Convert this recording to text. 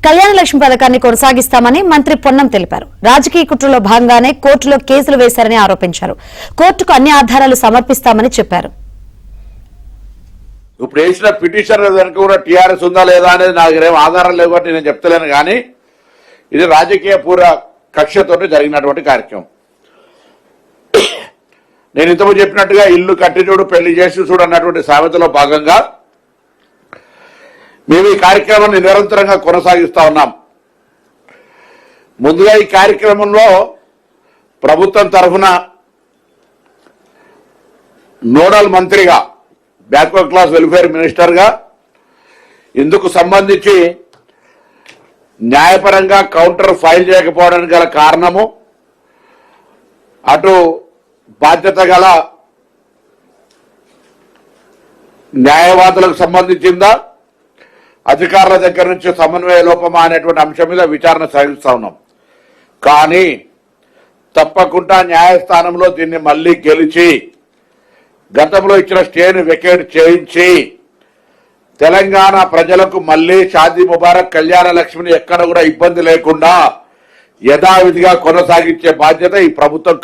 కళ్యాణ లక్ష్మి పథకాన్ని కొనసాగిస్తామని మంత్రి పొన్నం తెలిపారు. రాజకీయ కుట్రలో భాగంగానే కోర్టులో కేసులు వేశారని ఆరోపించారు. కోర్టుకు అన్ని ఆధారాలు సమర్పిస్తామని చెప్పారు. ఇప్పుడు వేసిన పిటిషన్ వెనక కూడా టీఆర్ఎస్ ఉందా లేదా అనేది నాకు ఏం ఆధారం లేవు కాబట్టి నేను చెప్తలేను. కానీ ఇది రాజకీయ పూర్వ కక్షతో జరిగినటువంటి కార్యక్రమం. నేను ఇంతకుముందు చెప్పినట్టుగా ఇల్లు కట్టి చూడు పెళ్లి చేసి చూడు అన్నటువంటి సామెతలో భాగంగా మేము ఈ కార్యక్రమాన్ని నిరంతరంగా కొనసాగిస్తా ఉన్నాం. ముందుగా ఈ కార్యక్రమంలో ప్రభుత్వం తరఫున నోడల్ మంత్రిగా బ్యాక్వర్డ్ క్లాస్ వెల్ఫేర్ మినిస్టర్గా ఇందుకు సంబంధించి న్యాయపరంగా కౌంటర్ ఫైల్ చేయకపోవడానికి గల కారణము అటు బాధ్యత గల న్యాయవాదులకు సంబంధించిందా అధికారుల దగ్గర నుంచి సమన్వయ లోపమా అనేటువంటి అంశం మీద విచారణ సాగిస్తా ఉన్నాం. కానీ తప్పకుండా న్యాయస్థానంలో దీన్ని మళ్లీ గెలిచి గతంలో ఇచ్చిన స్టేను వెకేట్ చేయించి తెలంగాణ ప్రజలకు మళ్లీ షాదీ ముబారక్ కళ్యాణ లక్ష్మిని ఎక్కడ కూడా ఇబ్బంది లేకుండా యథావిధిగా కొనసాగించే బాధ్యత ఈ ప్రభుత్వం